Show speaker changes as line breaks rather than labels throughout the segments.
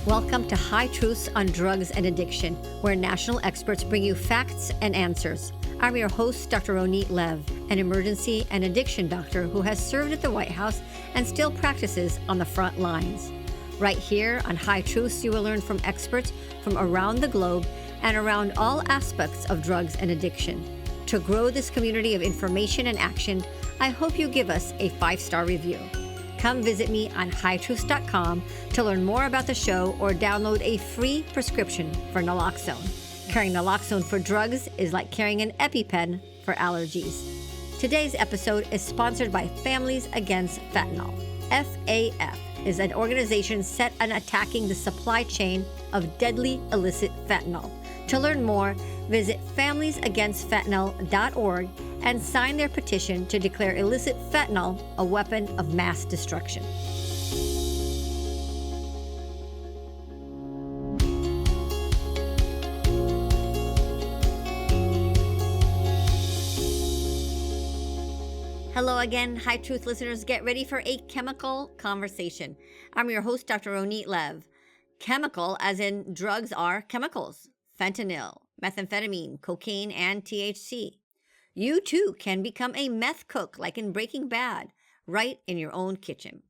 Welcome to High Truths on Drugs and Addiction, where national experts bring you facts and answers. I'm your host, Dr. Ronit Lev, an emergency and addiction doctor who has served at the White House and still practices on the front lines. Right here on High Truths, you will learn from experts from around the globe and around all aspects of drugs and addiction. To grow this community of information and action, I hope you give us a 5-star review. Come visit me on hightruths.com to learn more about the show or download a free prescription for naloxone. Carrying naloxone for drugs is like carrying an EpiPen for allergies. Today's episode is sponsored by Families Against Fentanyl. FAF is an organization set on attacking the supply chain of deadly illicit fentanyl. To learn more, visit familiesagainstfentanyl.org and sign their petition to declare illicit fentanyl a weapon of mass destruction. Hello again, High Truth listeners. Get ready for a chemical conversation. I'm your host, Dr. Ronit Lev. Chemical, as in drugs, are chemicals. Fentanyl, methamphetamine, cocaine, and THC. You too can become a meth cook like in Breaking Bad, right in your own kitchen.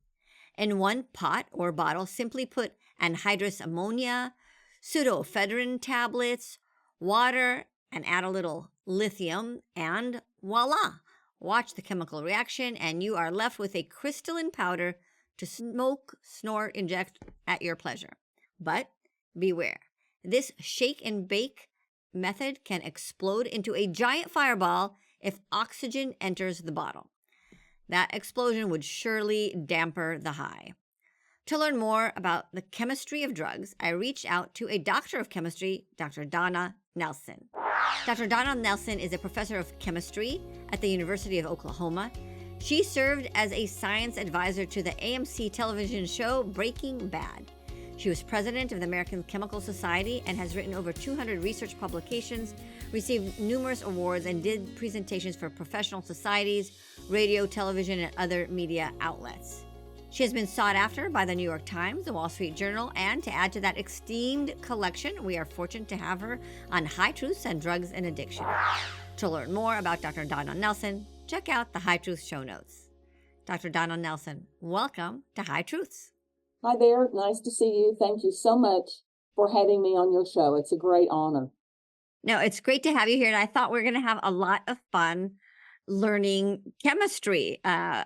In one pot or bottle, simply put anhydrous ammonia, pseudoephedrine tablets, water, and add a little lithium, and voila! Watch the chemical reaction, and you are left with a crystalline powder to smoke, snort, inject at your pleasure. But beware. This shake and bake method can explode into a giant fireball if oxygen enters the bottle. That explosion would surely dampen the high. To learn more about the chemistry of drugs, I reached out to a doctor of chemistry, Dr. Donna Nelson. Dr. Donna Nelson is a professor of chemistry at the University of Oklahoma. She served as a science advisor to the AMC television show Breaking Bad. She was president of the American Chemical Society and has written over 200 research publications, received numerous awards, and did presentations for professional societies, radio, television, and other media outlets. She has been sought after by the New York Times, the Wall Street Journal, and to add to that esteemed collection, we are fortunate to have her on High Truths and Drugs and Addiction. To learn more about Dr. Donna Nelson, check out the High Truths show notes. Dr. Donna Nelson, welcome to High Truths.
Hi there. Nice to see you. Thank you so much for having me on your show. It's a great honor.
No, it's great to have you here. And I thought we were going to have a lot of fun learning chemistry. I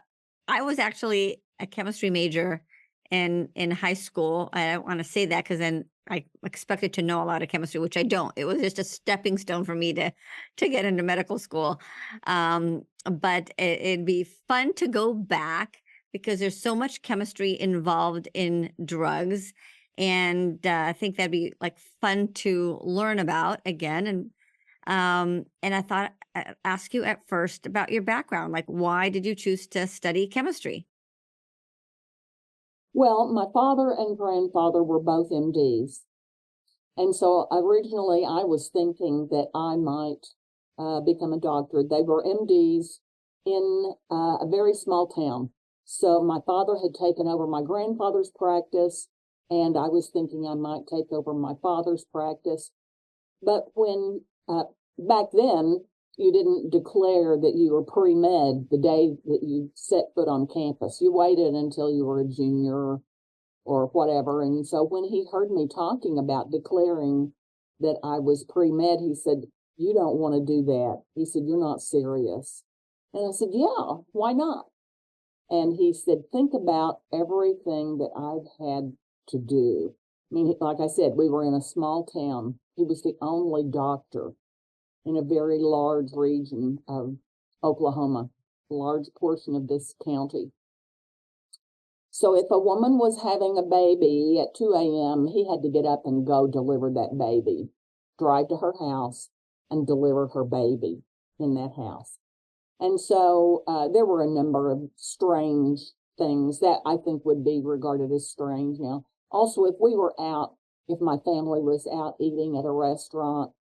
was actually a chemistry major in high school. I don't want to say that because then I expected to know a lot of chemistry, which I don't. It was just a stepping stone for me to get into medical school. But it'd be fun to go back because there's so much chemistry involved in drugs. And I think that'd be like fun to learn about again. And I thought I'd ask you at first about your background. Like, why did you choose to study chemistry?
Well, my father and grandfather were both MDs. And so originally I was thinking that I might become a doctor. They were MDs in a very small town. So my father had taken over my grandfather's practice, and I was thinking I might take over my father's practice. But when back then, you didn't declare that you were pre-med the day that you set foot on campus. You waited until you were a junior or whatever. And so when he heard me talking about declaring that I was pre-med, he said, "You don't want to do that." He said, "You're not serious." And I said, "Yeah, why not?" And he said, "Think about everything that I've had to do." I mean, like I said, we were in a small town. He was the only doctor in a very large region of Oklahoma, a large portion of this county. So if a woman was having a baby at 2 a.m., he had to get up and go deliver that baby, drive to her house and deliver her baby in that house. And so there were a number of strange things that I think would be regarded as strange now. Also, if we were out, if my family was out eating at a restaurant,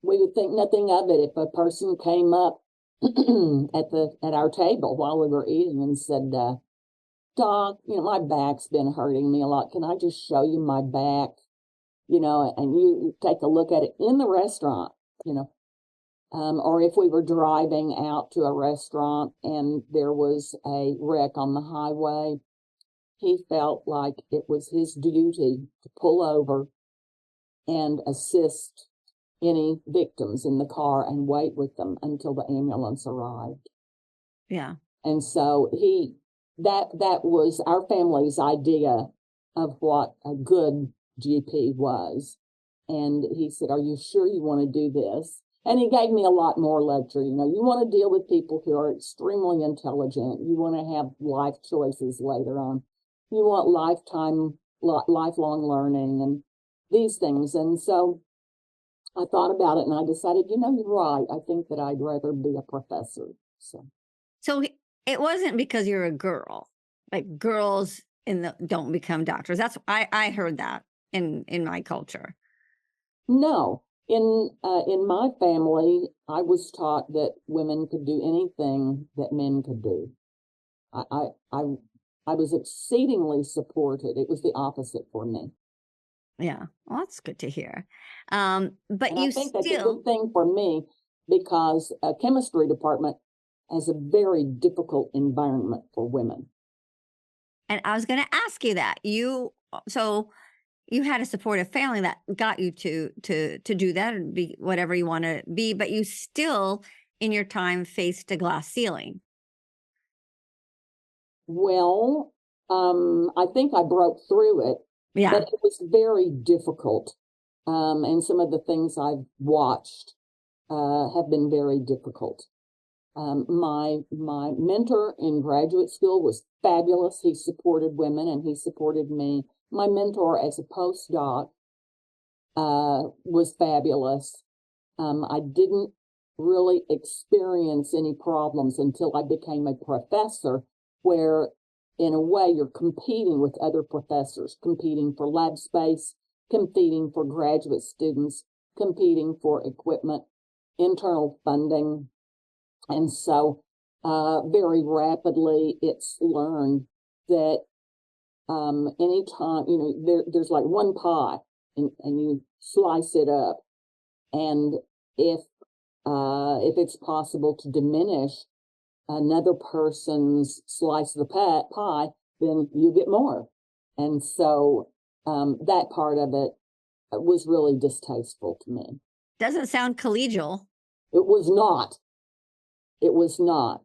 we would think nothing of it if a person came up at our table while we were eating and said, Doc, my back's been hurting me a lot. Can I just show you my back? And you take a look at it in the restaurant, or if we were driving out to a restaurant and there was a wreck on the highway, he felt like it was his duty to pull over and assist any victims in the car and wait with them until the ambulance arrived.
Yeah.
And so that was our family's idea of what a good GP was. And he said, "Are you sure you want to do this?" And he gave me a lot more lecture. You want to deal with people who are extremely intelligent. You want to have life choices later on. You want lifelong learning and these things. And so I thought about it and I decided, you're right. I think that I'd rather be a professor.
So it wasn't because you're a girl. Like girls don't become doctors. That's I heard that in my culture.
No, in my family, I was taught that women could do anything that men could do. I was exceedingly supported. It was the opposite for me.
Yeah, well, that's good to hear. But
And
you
I think that's a good thing for me because a chemistry department has a very difficult environment for women.
And I was going to ask you that. So you had a supportive family that got you to do that and be whatever you want to be, but you still in your time faced a glass ceiling.
Well, I think I broke through it,
Yeah.
but it was very difficult. And some of the things I've watched have been very difficult. My mentor in graduate school was fabulous. He supported women and he supported me. My mentor as a postdoc was fabulous. I didn't really experience any problems until I became a professor, where in a way you're competing with other professors, competing for lab space, competing for graduate students, competing for equipment, internal funding. And so very rapidly it's learned that anytime, there's like one pie and you slice it up. And if it's possible to diminish another person's slice of the pie, then you get more. And so that part of it was really distasteful to me.
Doesn't sound collegial.
It was not. It was not.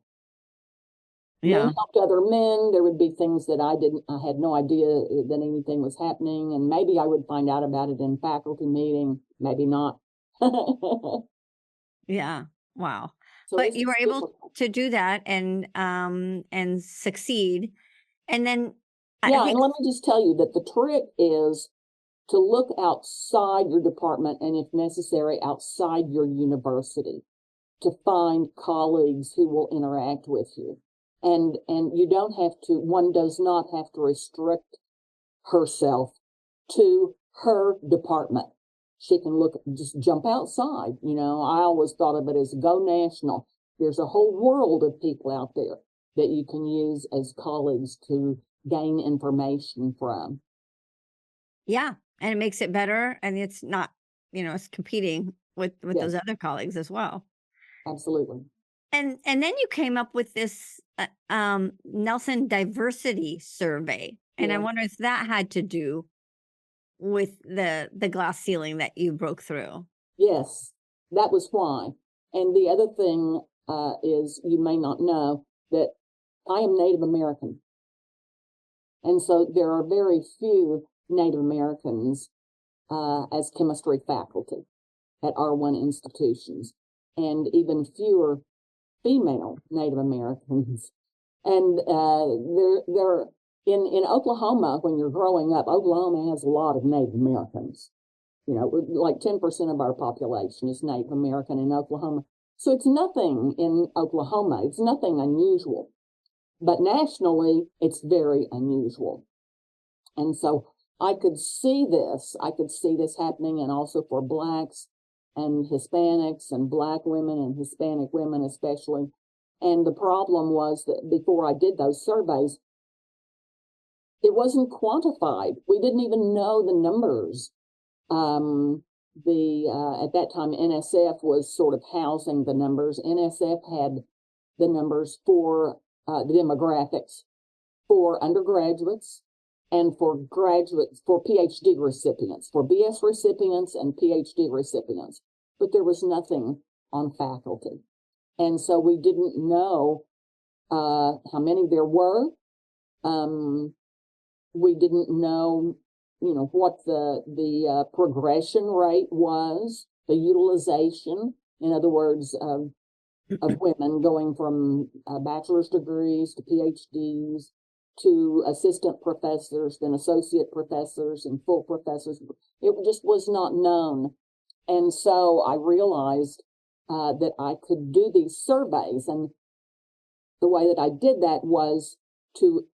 Yeah.
Men helped other men. There would be things that I had no idea that anything was happening. And maybe I would find out about it in faculty meeting, maybe not.
Yeah. Wow.
So
But you were able
difficult.
to do that and succeed. And then
Yeah, and let me just tell you that the trick is to look outside your department and, if necessary, outside your university to find colleagues who will interact with you. And you don't have to, one does not have to restrict herself to her department. She can just jump outside. I always thought of it as go national. There's a whole world of people out there that you can use as colleagues to gain information from.
Yeah. And it makes it better. And it's not, it's competing with
Yes.
those other colleagues as well.
Absolutely.
And then you came up with this Nelson Diversity Survey. And I wonder if that had to do with the glass ceiling that you broke through.
Yes, that was why. And the other thing is, you may not know that I am Native American. And so there are very few Native Americans as chemistry faculty at R1 institutions, and even fewer female Native Americans. And they're in Oklahoma, when you're growing up, Oklahoma has a lot of Native Americans. Like 10% of our population is Native American in Oklahoma. So it's nothing in Oklahoma. It's nothing unusual. But nationally, it's very unusual. And so I could see this. I could see this happening, and also for Blacks and Hispanics and Black women and Hispanic women especially. And the problem was that before I did those surveys, it wasn't quantified. We didn't even know the numbers. At that time, NSF was sort of housing the numbers. NSF had the numbers for the demographics for undergraduates and for graduates, for PhD recipients, for BS recipients and PhD recipients. But there was nothing on faculty. And so we didn't know how many there were. We didn't know, what the progression rate was, the utilization, in other words, of women going from bachelor's degrees to PhDs to assistant professors, then associate professors and full professors. It just was not known. And so I realized that I could do these surveys. And the way that I did that was to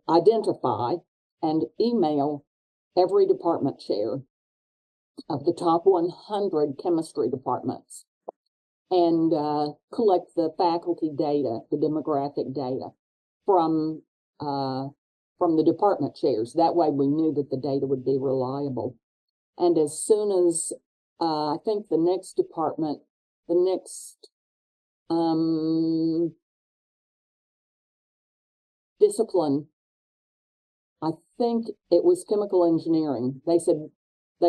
identify and email every department chair of the top 100 chemistry departments and collect the faculty data, the demographic data from the department chairs. That way we knew that the data would be reliable. And as soon as I think the next department, the next discipline, I think it was chemical engineering. They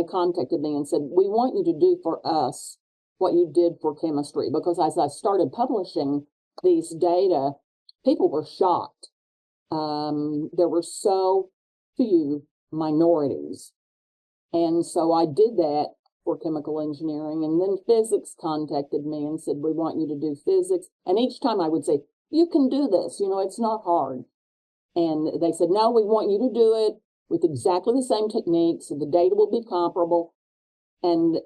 contacted me and said, we want you to do for us what you did for chemistry, because as I started publishing these data, people were shocked. There were so few minorities. And so I did that for chemical engineering. And then physics contacted me and said, we want you to do physics. And each time I would say, you can do this, it's not hard. And they said, no, we want you to do it with exactly the same techniques, so the data will be comparable. And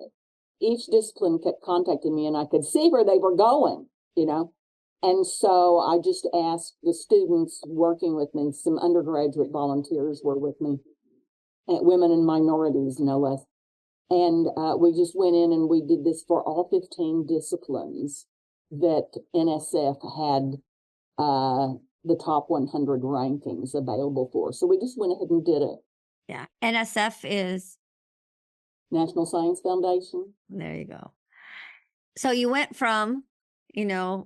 each discipline kept contacting me, and I could see where they were going, And so I just asked the students working with me, some undergraduate volunteers were with me, women and minorities, no less. And we just went in and we did this for all 15 disciplines that NSF had the top 100 rankings available for. So we just went ahead and did it.
Yeah. NSF is?
National Science Foundation.
There you go. So you went from, breaking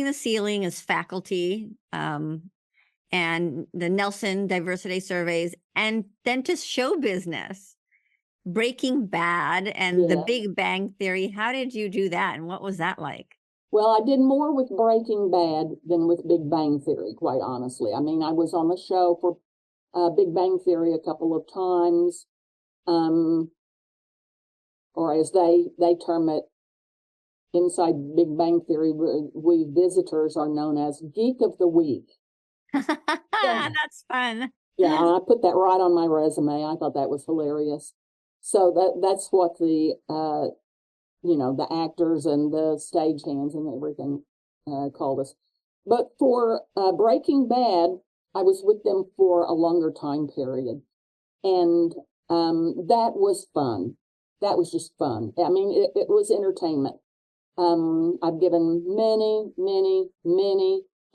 the ceiling as faculty, and the Nelson Diversity Surveys, and then to show business, Breaking Bad and The Big Bang Theory. How did you do that? And what was that like?
Well, I did more with Breaking Bad than with Big Bang Theory, quite honestly. I mean, I was on the show for Big Bang Theory a couple of times, or as they term it, inside Big Bang Theory, we visitors are known as Geek of the Week.
That's fun.
Yeah, I put that right on my resume. I thought that was hilarious. So that's what the the actors and the stagehands and everything called us. But for Breaking Bad, I was with them for a longer time period. And that was fun. That was just fun. I mean, it was entertainment. I've given many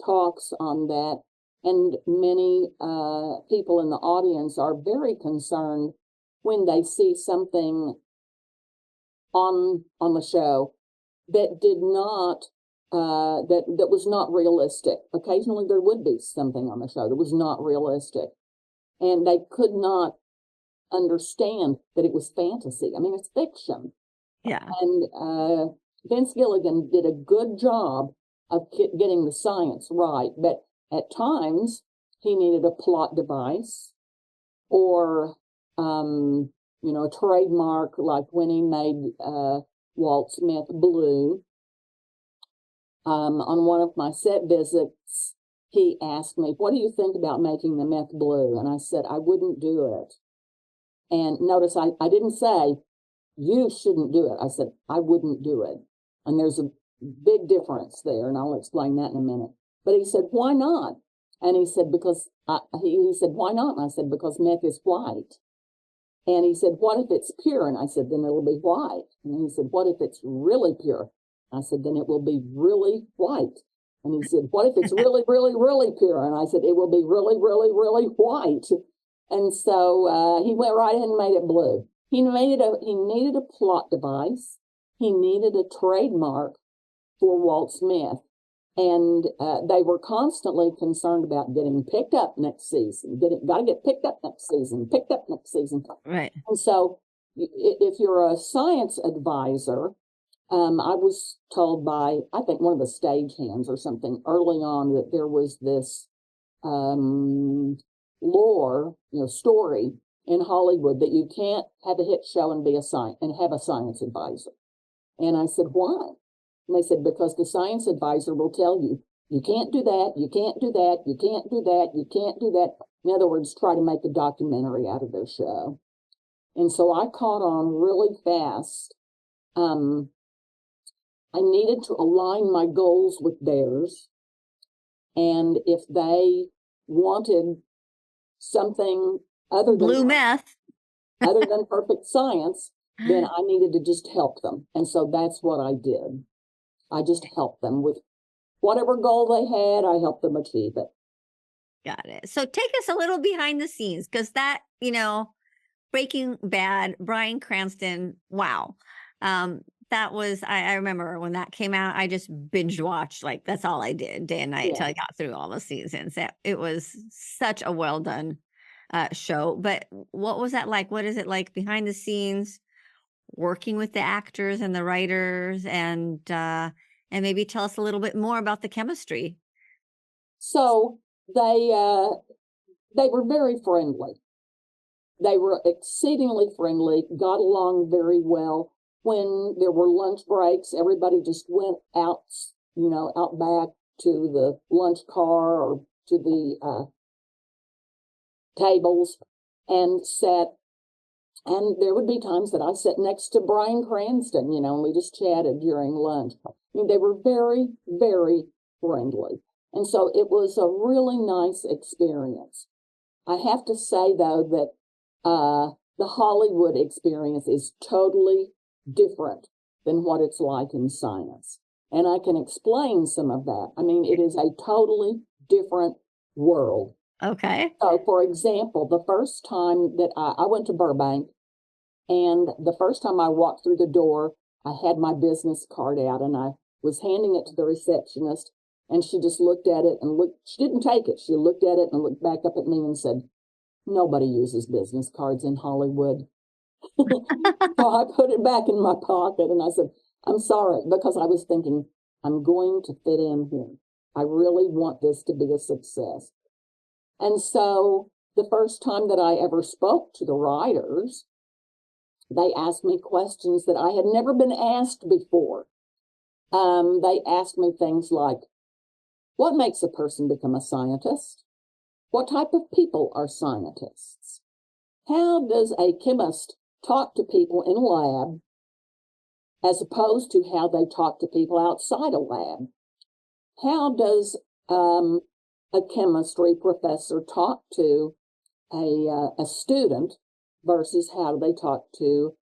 talks on that. And many people in the audience are very concerned when they see something on the show that did not that was not realistic. Occasionally there would be something on the show that was not realistic, and they could not understand that it was fantasy. I mean, it's fiction.
Yeah.
And Vince Gilligan did a good job of getting the science right, but at times he needed a plot device or a trademark, like when he made Walt Smith Blue. On one of my set visits, he asked me, what do you think about making the meth blue? And I said, I wouldn't do it. And notice I didn't say, you shouldn't do it. I said, I wouldn't do it. And there's a big difference there, and I'll explain that in a minute. But he said, why not? And he said, because, he said, why not? And I said, because meth is white. And he said, what if it's pure? And I said, then it'll be white. And he said, what if it's really pure? I said, then it will be really white. And he said, what if it's really, really, really pure? And I said, it will be really, really, really white. And so he went right ahead and made it blue. He needed a plot device. He needed a trademark for Walt Smith. And they were constantly concerned about getting picked up next season. Got to get picked up next season, picked up next season.
Right.
And so if you're a science advisor, I was told by, I think, one of the stagehands or something early on that there was this lore, story in Hollywood that you can't have a hit show and be have a science advisor. And I said, why? And they said, because the science advisor will tell you, you can't do that, you can't do that, you can't do that, you can't do that. In other words, try to make a documentary out of their show. And so I caught on really fast. I needed to align my goals with theirs. And if they wanted something other than
blue meth,
other than perfect science, then I needed to just help them. And so that's what I did. I just helped them with whatever goal they had. I helped them achieve it.
Got it. So take us a little behind the scenes, because that, Breaking Bad, Bryan Cranston, wow. That was, I remember when that came out, I just binge watched, like that's all I did day and night until I got through all the seasons. It was such a well done show. But what was that like? What is it like behind the scenes, working with the actors and the writers, and maybe tell us a little bit more about the chemistry?
So they were very friendly. They were exceedingly friendly, got along very well. When there were lunch breaks, everybody just went out, out back to the lunch car or to the tables and sat. And there would be times that I sat next to Bryan Cranston, and we just chatted during lunch. I mean, they were very, very friendly. And so it was a really nice experience. I have to say, though, that the Hollywood experience is totally different than what it's like in science. And I can explain some of that. I mean, it is a totally different world.
Okay.
So, for example, the first time that I went to Burbank, and the first time I walked through the door, I had my business card out and I was handing it to the receptionist, and she just looked at it and she didn't take it. She looked at it and looked back up at me and said, nobody uses business cards in Hollywood. So I put it back in my pocket and I said, I'm sorry, because I was thinking, I'm going to fit in here. I really want this to be a success. And so the first time that I ever spoke to the writers, they asked me questions that I had never been asked before. They asked me things like, what makes a person become a scientist? What type of people are scientists? How does a chemist talk to people in a lab as opposed to how they talk to people outside a lab? How does a chemistry professor talk to a student versus how do they talk to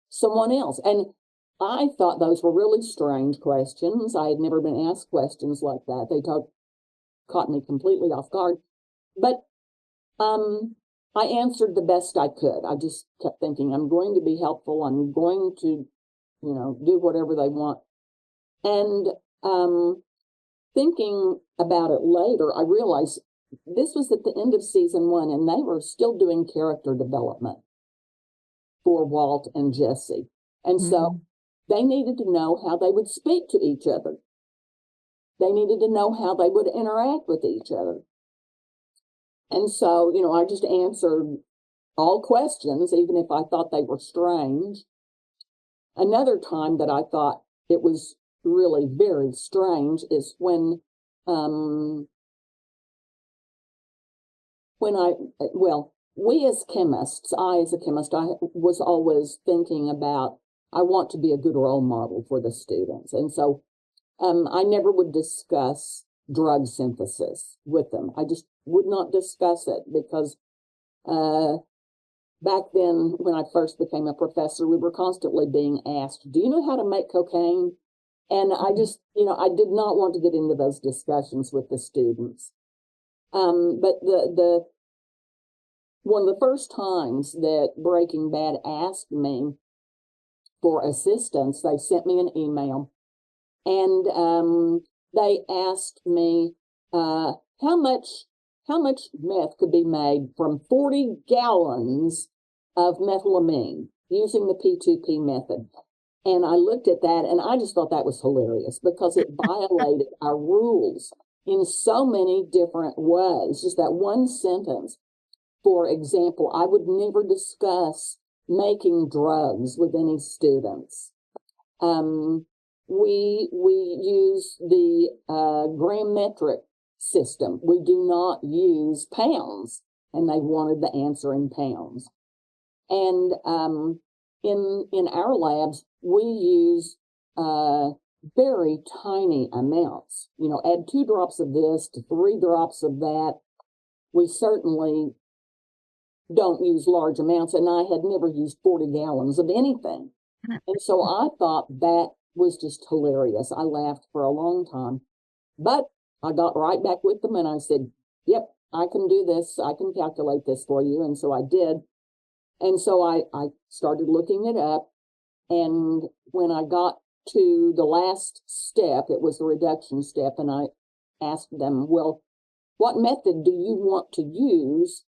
someone else? And I thought those were really strange questions. I had never been asked questions like that. They caught me completely off guard. But I answered the best I could. I just kept thinking, I'm going to be helpful. I'm going to, do whatever they want. And thinking about it later, I realized this was at the end of season 1, and they were still doing character development for Walt and Jesse. And so they needed to know how they would speak to each other. They needed to know how they would interact with each other. And so, I just answered all questions, even if I thought they were strange. Another time that I thought it was really very strange is when we as chemists, I as a chemist, I was always thinking about, I want to be a good role model for the students. And so I never would discuss drug synthesis with them. I just would not discuss it because back then, when I first became a professor, we were constantly being asked, do you know how to make cocaine? And I just, I did not want to get into those discussions with the students. But the one of the first times that Breaking Bad asked me for assistance, they sent me an email, and they asked me how much meth could be made from 40 gallons of methylamine using the P2P method. And I looked at that and I just thought that was hilarious because it violated our rules in so many different ways. Just that one sentence. For example, I would never discuss making drugs with any students. We use the gram metric system. We do not use pounds, and they wanted the answer in pounds. And in our labs, we use very tiny amounts. Add 2 drops of this to 3 drops of that. We certainly don't use large amounts, and I had never used 40 gallons of anything. And so I thought that was just hilarious. I laughed for a long time, but I got right back with them and I said, yep, I can do this. I can calculate this for you. And so I did. And so I started looking it up. And when I got to the last step, it was the reduction step. And I asked them, well, what method do you want to use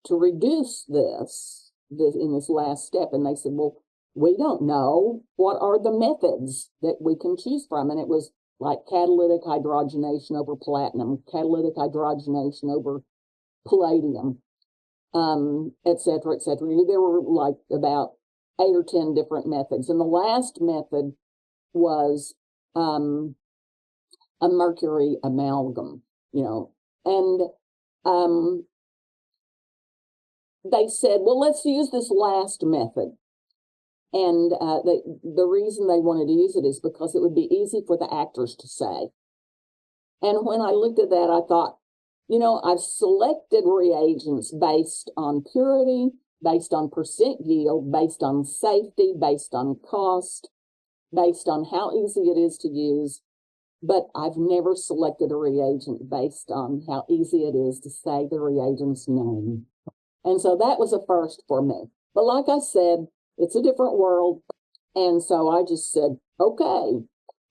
to reduce this in this last step? And they said, well, we don't know. What are the methods that we can choose from? And it was like catalytic hydrogenation over platinum, catalytic hydrogenation over palladium, et cetera, et cetera. There were like about 8 or 10 different methods. And the last method was a mercury amalgam, and they said, well, let's use this last method. And the reason they wanted to use it is because it would be easy for the actors to say. And when I looked at that, I thought, I've selected reagents based on purity, based on percent yield, based on safety, based on cost, based on how easy it is to use. But I've never selected a reagent based on how easy it is to say the reagent's name. And so that was a first for me. But like I said, it's a different world. And so I just said, okay.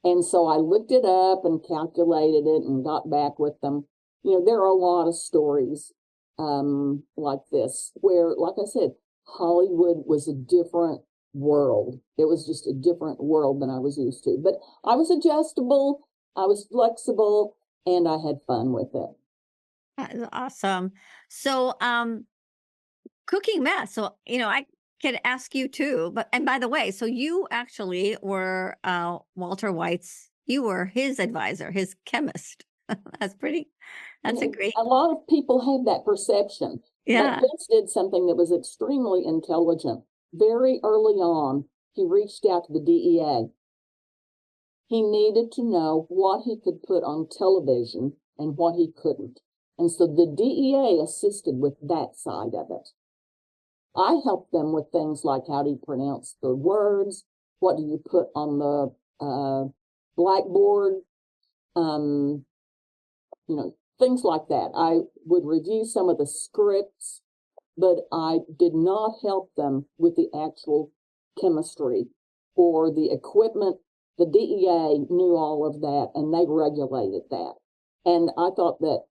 And so I looked it up and calculated it and got back with them. There are a lot of stories like this where, like I said, Hollywood was a different world. It was just a different world than I was used to. But I was adjustable, I was flexible, and I had fun with it.
That is awesome. So, cooking meth. So, I could ask you too, and by the way, so you actually were Walter White's, you were his advisor, his chemist. That's a great.
A lot of people have that perception.
Yeah.
But Vince did something that was extremely intelligent. Very early on, he reached out to the DEA. He needed to know what he could put on television and what he couldn't. And so the DEA assisted with that side of it. I helped them with things like how do you pronounce the words, what do you put on the blackboard, things like that. I would review some of the scripts, but I did not help them with the actual chemistry or the equipment. The DEA knew all of that, and they regulated that. And I thought that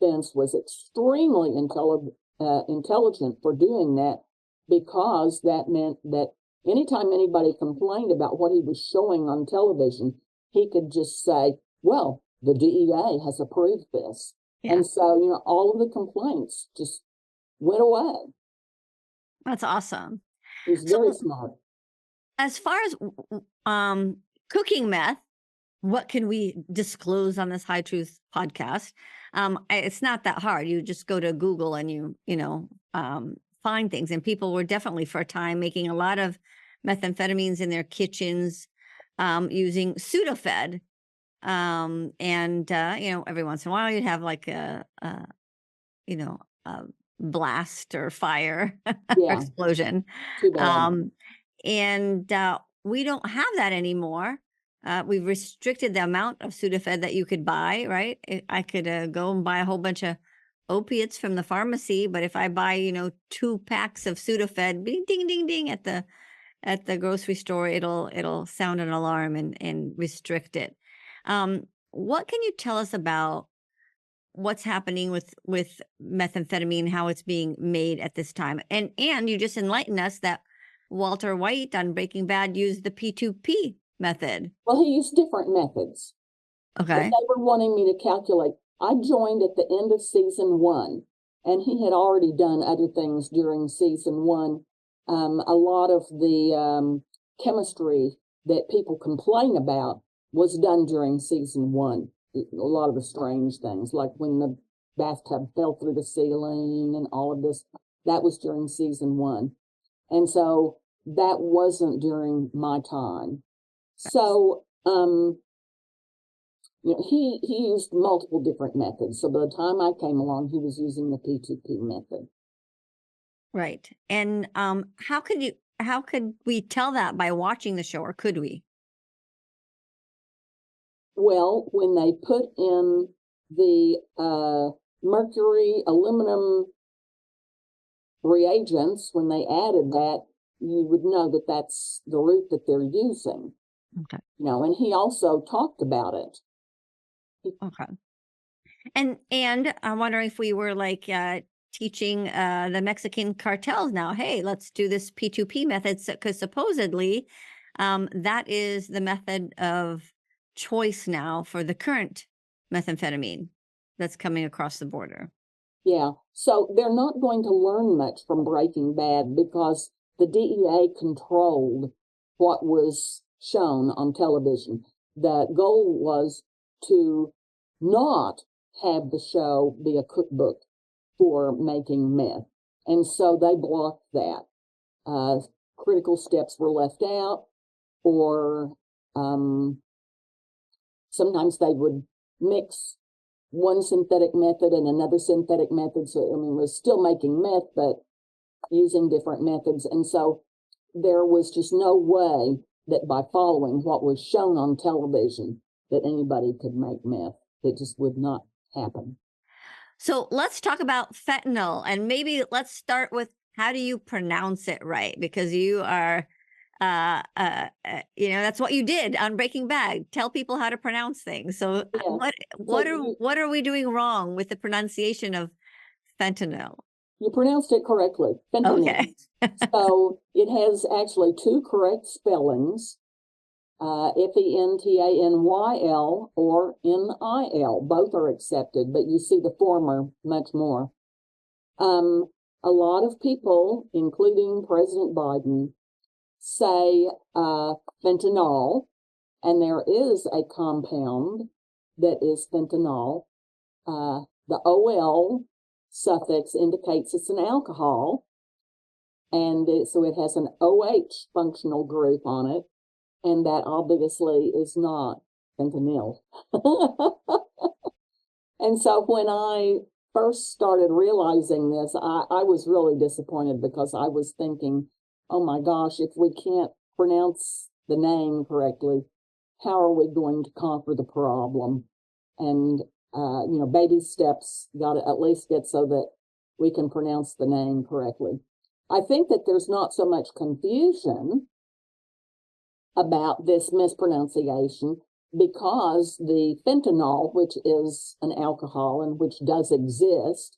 Vince was extremely intelligent for doing that, because that meant that anytime anybody complained about what he was showing on television, he could just say, well, the DEA has approved this. Yeah. And so, all of the complaints just went away.
That's awesome.
He's very smart.
As far as cooking meth, what can we disclose on this High Truth podcast? It's not that hard. You just go to Google and you find things. And people were definitely for a time making a lot of methamphetamines in their kitchens using Sudafed. Every once in a while you'd have like a blast or fire or explosion. We don't have that anymore. we've restricted the amount of Sudafed that you could buy, right? I could go and buy a whole bunch of opiates from the pharmacy, but if I buy, 2 packs of Sudafed, ding, ding, ding, ding at the grocery store, it'll sound an alarm and restrict it. What can you tell us about what's happening with methamphetamine, how it's being made at this time? And you just enlightened us that Walter White on Breaking Bad used the P2P method.
Well, he used different methods.
Okay.
But they were wanting me to calculate. I joined at the end of season 1, and he had already done other things during season 1. A lot of the chemistry that people complain about was done during season 1. A lot of the strange things, like when the bathtub fell through the ceiling and all of this, that was during season 1. And so that wasn't during my time. So, he used multiple different methods. So by the time I came along, he was using the P2P method.
Right. And how could we tell that by watching the show, or could we?
Well, when they put in the mercury, aluminum reagents, when they added that, you would know that that's the route that they're using.
Okay.
And he also talked about it.
Okay. And I'm wondering if we were like teaching the Mexican cartels now, hey, let's do this P2P method, because supposedly that is the method of choice now for the current methamphetamine that's coming across the border.
Yeah, so they're not going to learn much from Breaking Bad because the DEA controlled what was shown on television. The goal was to not have the show be a cookbook for making meth. And so they blocked that. Critical steps were left out, or sometimes they would mix one synthetic method and another synthetic method. So, it was still making meth, but using different methods. And so there was just no way that by following what was shown on television that anybody could make meth. It just would not happen.
So let's talk about fentanyl, and maybe let's start with, how do you pronounce it right? Because you are, that's what you did on Breaking Bad. Tell people how to pronounce things. So
Yeah.
what are we doing wrong with the pronunciation of fentanyl?
You pronounced it correctly. Fentanyl.
Okay.
So it has actually 2 correct spellings. Fentanyl or NIL. Both are accepted, but you see the former much more. A lot of people, including President Biden, say fentanyl, and there is a compound that is fentanyl. The OL suffix indicates it's an alcohol, and so it has an OH functional group on it, and that obviously is not fentanyl. And so when I first started realizing this, I was really disappointed, because I was thinking, oh my gosh, if we can't pronounce the name correctly, how are we going to conquer the problem? And, baby steps got to at least get so that we can pronounce the name correctly. I think that there's not so much confusion about this mispronunciation, because the fentanyl, which is an alcohol and which does exist,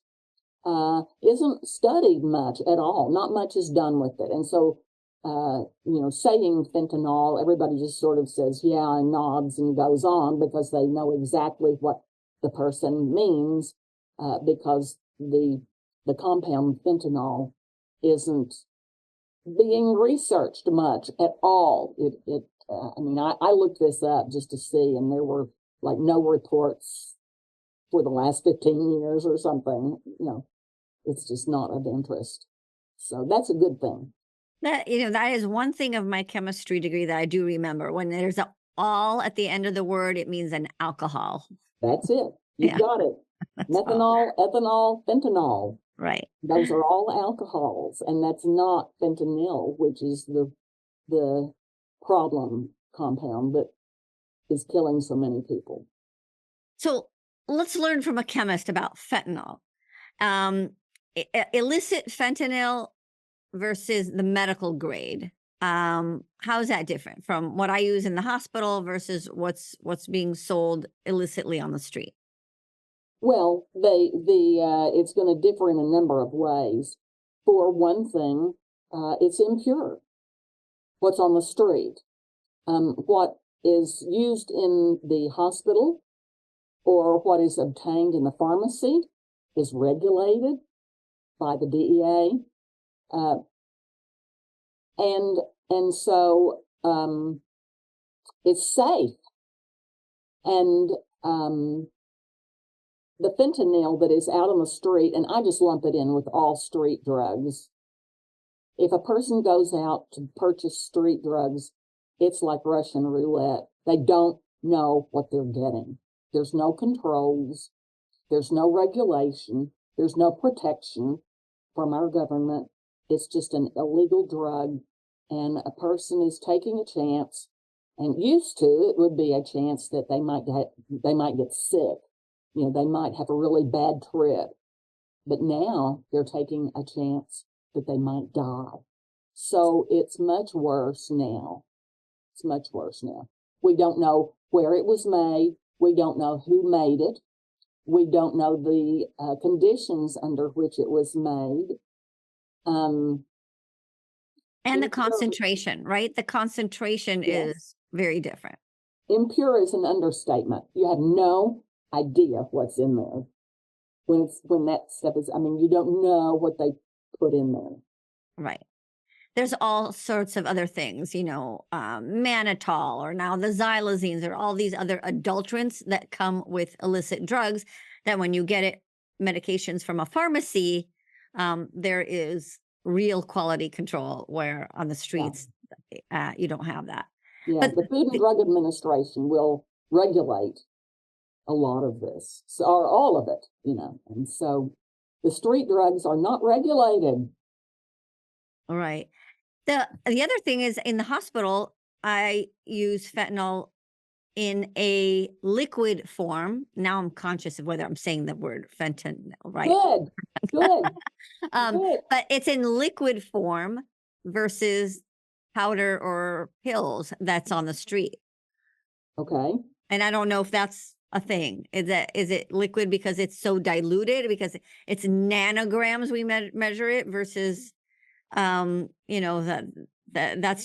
isn't studied much at all. Not much is done with it. And so, saying fentanyl, everybody just sort of says, yeah, and nods and goes on, because they know exactly what the person means, because the compound fentanyl isn't being researched much at all. I looked this up just to see, and there were like no reports for the last 15 years or something. It's just not of interest. So that's a good thing.
That is one thing of my chemistry degree that I do remember. When there's a all at the end of the word, it means an alcohol.
That's it. You got it. Methanol, ethanol, fentanyl.
Right.
Those are all alcohols, and that's not fentanyl, which is the problem compound. But is killing so many people.
So let's learn from a chemist about fentanyl. Um, Illicit fentanyl versus the medical grade. How is that different from what I use in the hospital versus what's being sold illicitly on the street?
Well, it's going to differ in a number of ways. For one thing, it's impure. What's on the street, what is used in the hospital, or what is obtained in the pharmacy is regulated by the DEA, and so it's safe. And the fentanyl that is out on the street, and I just lump it in with all street drugs. If a person goes out to purchase street drugs, it's like Russian roulette. They don't know what they're getting. There's no controls. There's no regulation. There's no protection from our government. It's just an illegal drug, and a person is taking a chance. And used to, it would be a chance that they might get sick. You know, they might have a really bad trip. But now they're taking a chance that they might die. So it's much worse now. It's much worse now. We don't know where it was made. We don't know who made it. We don't know the conditions under which it was made.
And the concentration, right? The concentration
Yes.
is very different.
Impure is an understatement. You have no idea what's in there. When that stuff is, I mean, you don't know what they put in there.
Right. There's all sorts of other things, mannitol, or now the xylazines, or all these other adulterants that come with illicit drugs that when you get medications from a pharmacy, there is real quality control, where on the streets, you don't have that.
Yeah,
But
the Food and Drug Administration will regulate a lot of this, or all of it, and so the street drugs are not regulated.
All right. The other thing is, in the hospital, I use fentanyl in a liquid form. Now I'm conscious of whether I'm saying the word fentanyl right.
Good.
But it's in liquid form versus powder or pills that's on the street.
Okay.
And I don't know if that's a thing. Is it liquid because it's so diluted, because it's nanograms we measure it, versus that's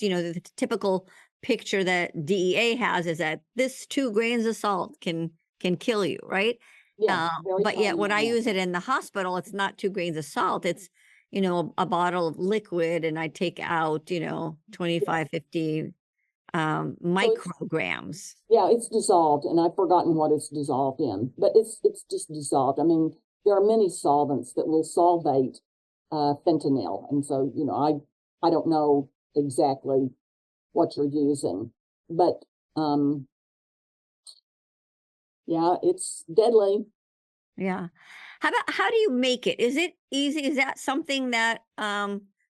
the typical picture that DEA has, is that this 2 grains of salt can kill you, right?
Yeah,
but yet when I use it in the hospital, it's not 2 grains of salt. It's a bottle of liquid, and I take out 25, 50 micrograms.
It's dissolved, and I've forgotten what it's dissolved in, but it's just dissolved. I mean, there are many solvents that will solvate fentanyl, and so I don't know exactly what you're using, but it's deadly.
Yeah. How do you make it? Is it easy? Is that something that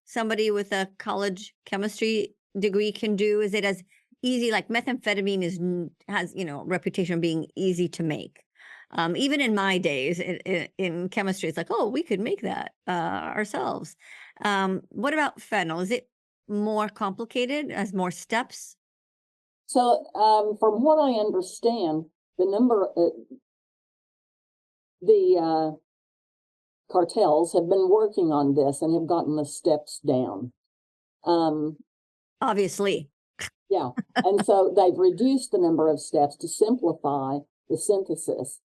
somebody with a college chemistry degree can do? Is it as easy? Like methamphetamine has reputation of being easy to make. Even in my days in chemistry, it's like, oh, we could make that ourselves. What about fentanyl? Is it more complicated, has more steps?
So from what I understand, the cartels have been working on this and have gotten the steps down.
Obviously.
Yeah. And so they've reduced the number of steps to simplify the synthesis.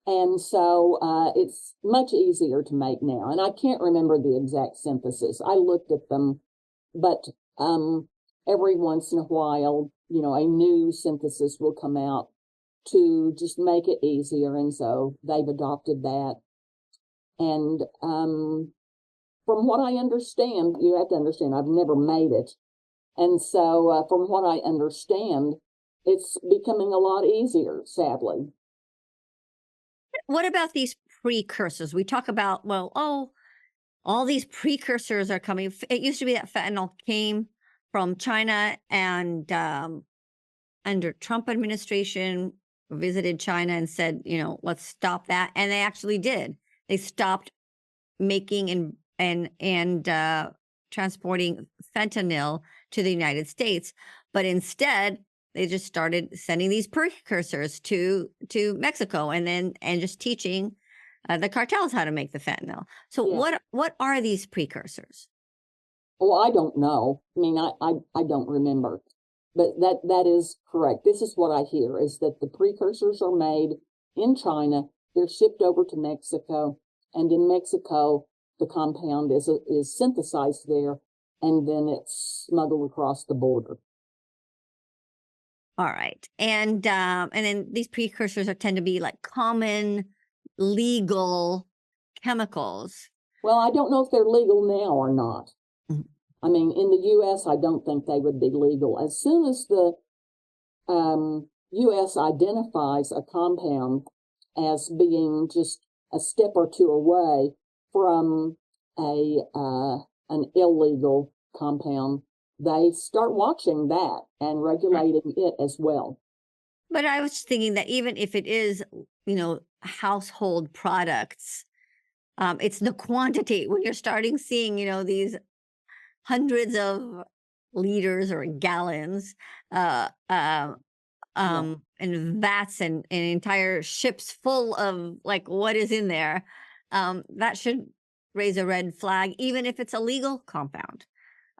And so it's much easier to make now. And I can't remember the exact synthesis. I looked at them, but every once in a while, a new synthesis will come out to just make it easier. And so they've adopted that. And from what I understand, you have to understand, I've never made it. And so from what I understand, it's becoming a lot easier, sadly.
What about these precursors? We talk about, all these precursors are coming. It used to be that fentanyl came from China and under Trump administration visited China and said, let's stop that. And they actually did. They stopped making and transporting fentanyl to the United States, but instead they just started sending these precursors to Mexico and just teaching the cartels how to make the fentanyl. So what are these precursors?
Well, I don't know. I mean, I don't remember, but that is correct. This is what I hear, is that the precursors are made in China. They're shipped over to Mexico, and in Mexico, the compound is synthesized there, and then it's smuggled across the border.
All right. And then these precursors tend to be like common legal chemicals.
Well, I don't know if they're legal now or not. Mm-hmm. I mean, in the U.S., I don't think they would be legal. As soon as the U.S. identifies a compound as being just a step or two away from an illegal compound, they start watching that and regulating it as well.
But I was thinking that even if it is, household products, it's the quantity. When you're starting seeing, these hundreds of liters or gallons, and vats and entire ships full of like what is in there, that should raise a red flag, even if it's a legal compound,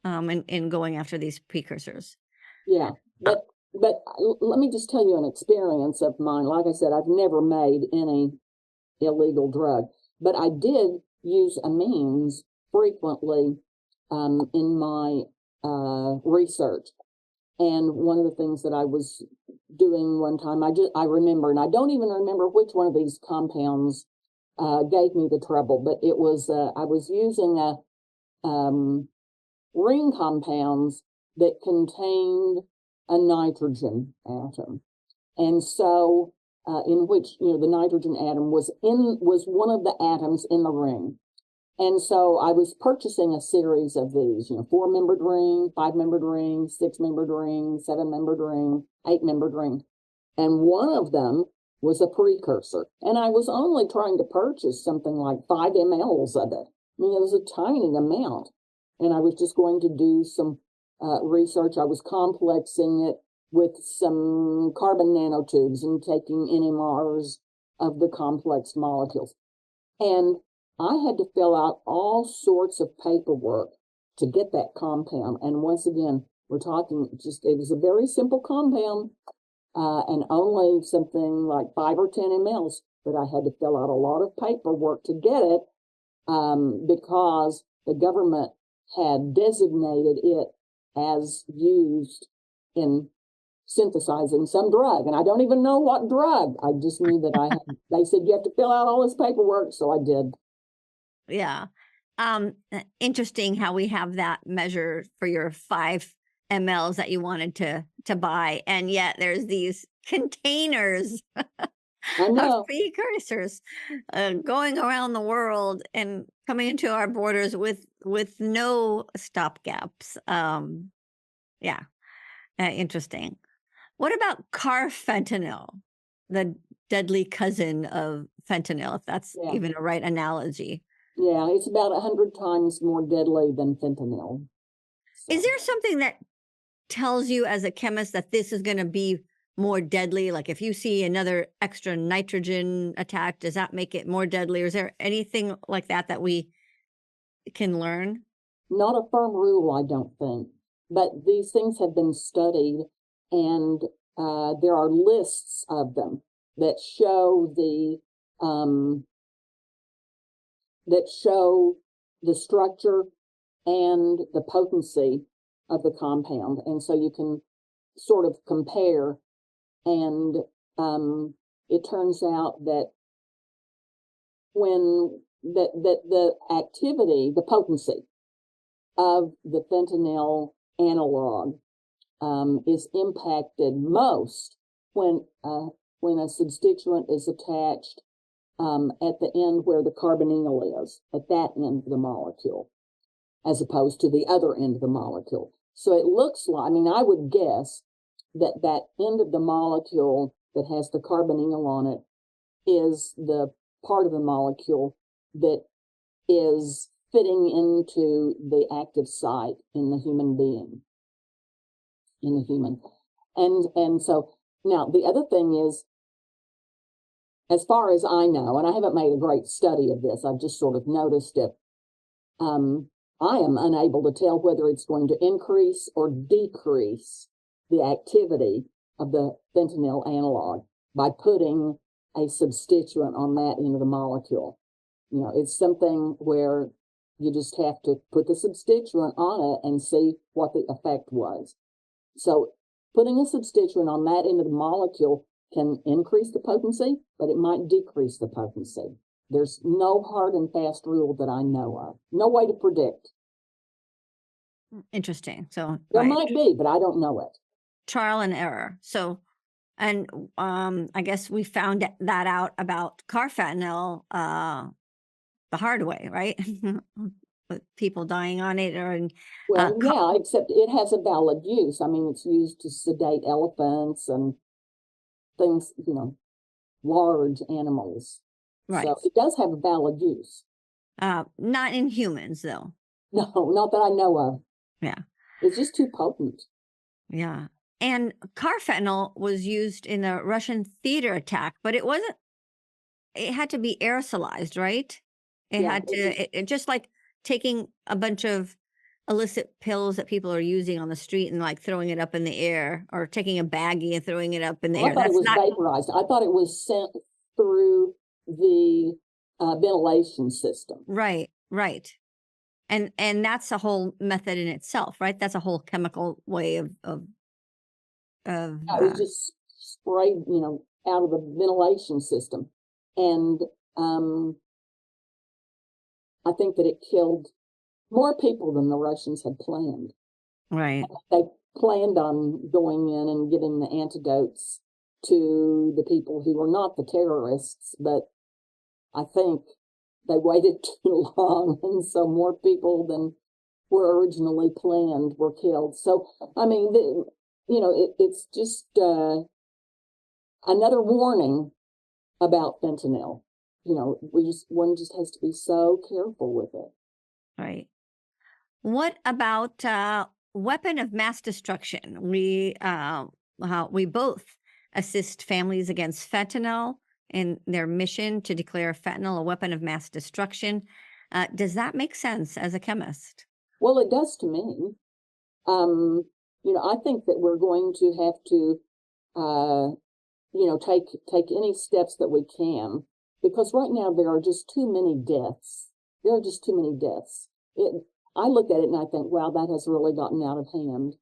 in going after these precursors.
Yeah, but let me just tell you an experience of mine. Like I said, I've never made any illegal drug, but I did use amines frequently in my research. And one of the things that I was doing one time, I remember, and I don't even remember which one of these compounds gave me the trouble, but it was I was using ring compounds that contained a nitrogen atom, and so in which the nitrogen atom was one of the atoms in the ring. And so I was purchasing a series of these, 4-membered ring, 5-membered ring, 6-membered ring, 7-membered ring, 8-membered ring. And one of them was a precursor. And I was only trying to purchase something like 5 mLs of it. I mean, it was a tiny amount. And I was just going to do some research. I was complexing it with some carbon nanotubes and taking NMRs of the complex molecules. And I had to fill out all sorts of paperwork to get that compound. And once again, we're talking it was a very simple compound and only something like 5 or 10 mLs, but I had to fill out a lot of paperwork to get it because the government had designated it as used in synthesizing some drug. And I don't even know what drug. I just knew that they said you have to fill out all this paperwork. So I did.
Yeah. Interesting how we have that measure for your 5 mLs that you wanted to buy. And yet there's these containers of precursors going around the world and coming into our borders with no stopgaps. Interesting. What about carfentanil, the deadly cousin of fentanyl, if that's even a right analogy?
Yeah, it's about 100 times more deadly than fentanyl.
So. Is there something that tells you as a chemist that this is going to be more deadly? Like if you see another extra nitrogen attack, does that make it more deadly? Or is there anything like that we can learn?
Not a firm rule, I don't think. But these things have been studied, and there are lists of them that show the structure and the potency of the compound. And so you can sort of compare, and it turns out that when the activity, the potency of the fentanyl analog is impacted most when a substituent is attached at the end where the carbonyl is, at that end of the molecule, as opposed to the other end of the molecule. So it looks like, I mean, I would guess that end of the molecule that has the carbonyl on it is the part of the molecule that is fitting into the active site in the human being, in the human. And so now the other thing is, as far as I know, and I haven't made a great study of this, I've just sort of noticed it, I am unable to tell whether it's going to increase or decrease the activity of the fentanyl analog by putting a substituent on that end of the molecule. You know, it's something where you just have to put the substituent on it and see what the effect was. So putting a substituent on that end of the molecule can increase the potency, but it might decrease the potency. There's no hard and fast rule that I know of. No way to predict.
Interesting. So
there might be, but I don't know it.
Trial and error. So, and I guess we found that out about carfentanil the hard way, right? With people dying on it, or
well, yeah, except it has a valid use. I mean, it's used to sedate elephants and things, you know, large animals.
Right.
So it does have a valid use.
Not in humans, though.
No, not that I know of.
Yeah.
It's just too potent.
Yeah. And carfentanil was used in the Russian theater attack, but it wasn't, it had to be aerosolized, right? It had to, it just like taking a bunch of illicit pills that people are using on the street and like throwing it up in the air, or taking a baggie and throwing it up in the air.
I thought it was vaporized. I thought it was sent through the ventilation system.
Right, right. And that's a whole method in itself, right? That's a whole chemical way of
it was just sprayed, you know, out of the ventilation system. And I think that it killed more people than the Russians had planned.
Right.
They planned on going in and giving the antidotes to the people who were not the terrorists, but I think they waited too long, and so more people than were originally planned were killed. So, I mean, you know, it's just another warning about fentanyl. You know, one just has to be so careful with it.
Right. What about weapon of mass destruction? We both assist families against fentanyl in their mission to declare fentanyl a weapon of mass destruction. Does that make sense as a chemist?
Well, it does to me. You know, I think that we're going to have to, you know, take any steps that we can, because right now there are just too many deaths. There are just too many deaths. I look at it and I think, wow, that has really gotten out of hand,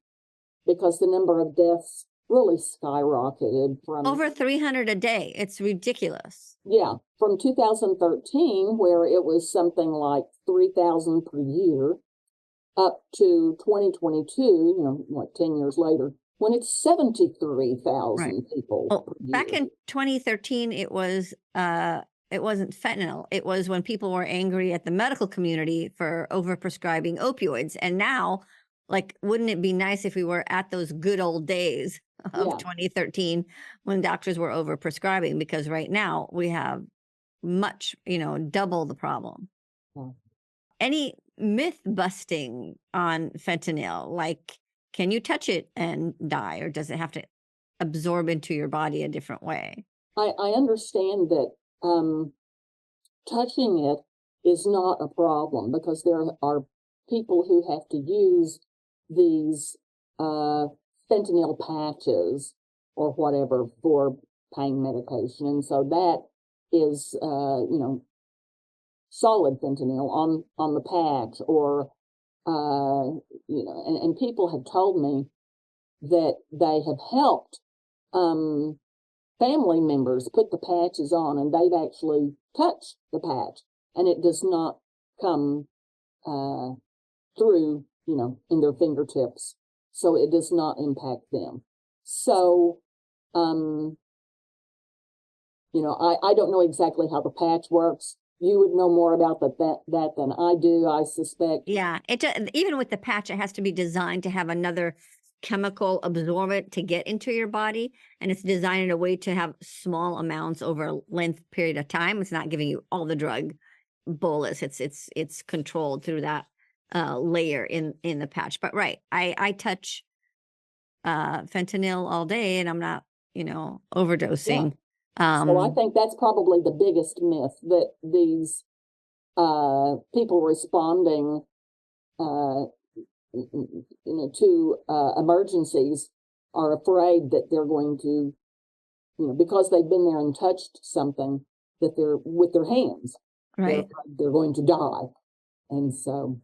because the number of deaths really skyrocketed from
over 300 a day. It's ridiculous.
Yeah, from 2013, where it was something like 3,000 per year, up to 2022, you know, what, 10 years later, when it's 73,000 people.
Well, back in 2013, it wasn't fentanyl. It was when people were angry at the medical community for overprescribing opioids. And now, like, wouldn't it be nice if we were at those good old days of 2013 when doctors were overprescribing? Because right now we have much, you know, double the problem.
Yeah.
Any myth busting on fentanyl? Like, can you touch it and die, or does it have to absorb into your body a different way?
I understand that touching it is not a problem, because there are people who have to use these fentanyl patches or whatever for pain medication. And so that is, you know, solid fentanyl on the patch, or, you know, and people have told me that they have helped family members put the patches on, and they've actually touched the patch, and it does not come through, you know, in their fingertips, so it does not impact them. So, you know, I don't know exactly how the patch works. You would know more about that than I do, I suspect.
Yeah, even with the patch, it has to be designed to have another chemical absorbent to get into your body, and it's designed in a way to have small amounts over a length period of time. It's not giving you all the drug bolus. It's controlled through that layer in the patch. But right, I touch fentanyl all day, and I'm not, overdosing.
So I think that's probably the biggest myth, that these people responding to emergencies are afraid that they're going to, because they've been there and touched something, that they're with their hands,
Right.
they're going to die. And so,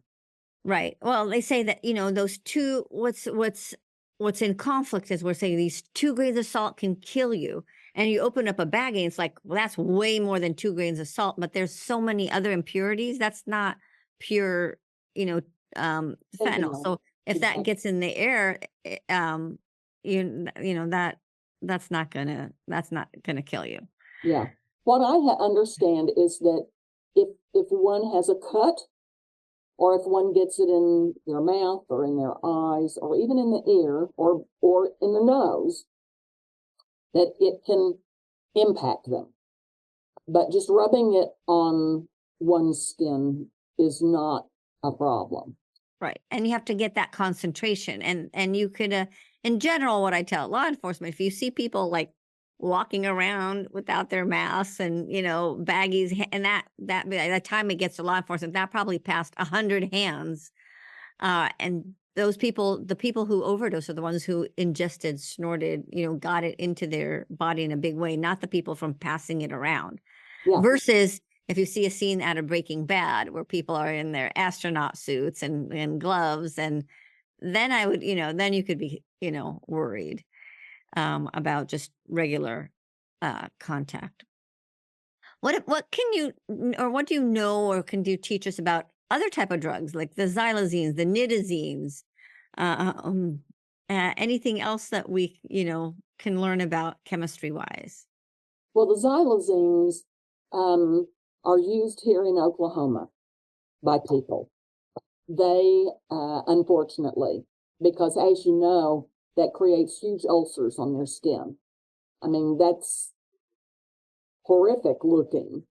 Right. Well, they say that, those two, what's in conflict is we're saying these 2 grains of salt can kill you. And you open up a bag and it's like, well, that's way more than 2 grains of salt, but there's so many other impurities. That's not pure, fentanyl.
fentanyl,
So if that
exactly.
gets in the air, that's not gonna kill you.
Yeah. What I understand is that if one has a cut, or if one gets it in their mouth or in their eyes or even in the ear or in the nose, that it can impact them. But just rubbing it on one's skin is not a problem.
Right. And you have to get that concentration. And you could in general, what I tell law enforcement, if you see people like walking around without their masks and, baggies, and that by the time it gets to law enforcement, that probably passed 100 hands. And those people, the people who overdose are the ones who ingested, snorted, got it into their body in a big way, not the people from passing it around.
Yeah.
Versus if you see a scene out of Breaking Bad where people are in their astronaut suits and gloves, and then I would, then you could be, worried about just regular contact. What can you or what do you know or can you teach us about other type of drugs like the xylazines, the nitazines, anything else that we can learn about chemistry wise?
Well, the xylazines are used here in Oklahoma by people. They, unfortunately, because as you know, that creates huge ulcers on their skin. I mean, that's horrific looking.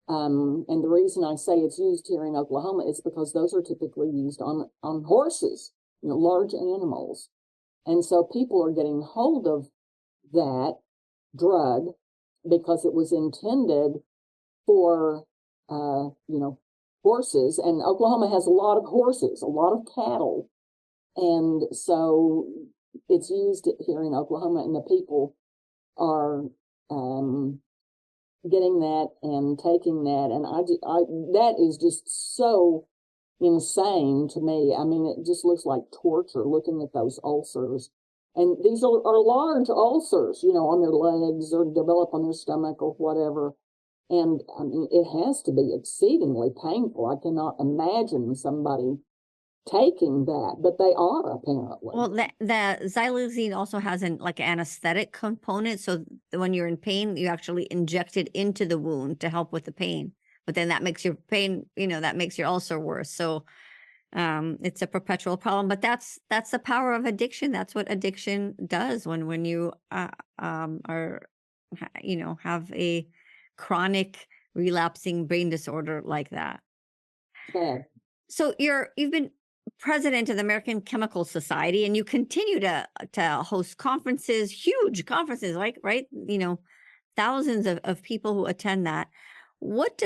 And the reason I say it's used here in Oklahoma is because those are typically used on horses, large animals. And so people are getting hold of that drug because it was intended for, horses. And Oklahoma has a lot of horses, a lot of cattle. And so it's used here in Oklahoma, and the people are getting that and taking that. And that is just so insane to me. I mean, it just looks like torture looking at those ulcers. And these are large ulcers, on their legs or develop on their stomach or whatever. And I mean, it has to be exceedingly painful. I cannot imagine somebody taking that, but they are apparently.
Well, the xylazine also has an anesthetic component, so when you're in pain, you actually inject it into the wound to help with the pain. But then that makes your pain, that makes your ulcer worse. So it's a perpetual problem. But that's the power of addiction. That's what addiction does when you are have a chronic relapsing brain disorder like that.
Bad.
So you've been president of the American Chemical Society, and you continue to host conferences, huge conferences, like right, thousands of people who attend that. What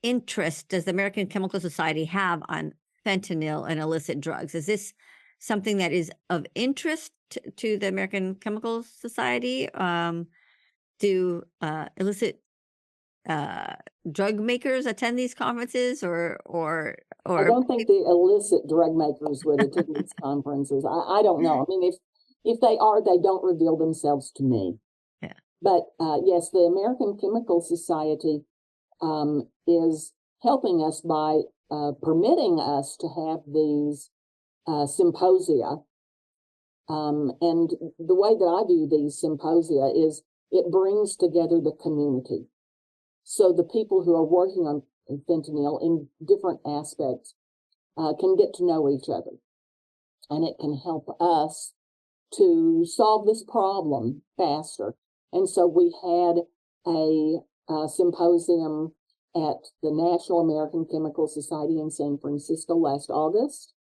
interest does the American Chemical Society have on fentanyl and illicit drugs? Is this something that is of interest to the American Chemical Society? Do illicit drug makers attend these conferences, or
I don't think the illicit drug makers would attend these conferences. I don't know. I mean, if they are, they don't reveal themselves to me.
Yeah.
But yes, the American Chemical Society is helping us by permitting us to have these symposia. And the way that I view these symposia is it brings together the community. So the people who are working on fentanyl in different aspects can get to know each other. And it can help us to solve this problem faster. And so we had a symposium at the National American Chemical Society in San Francisco last August.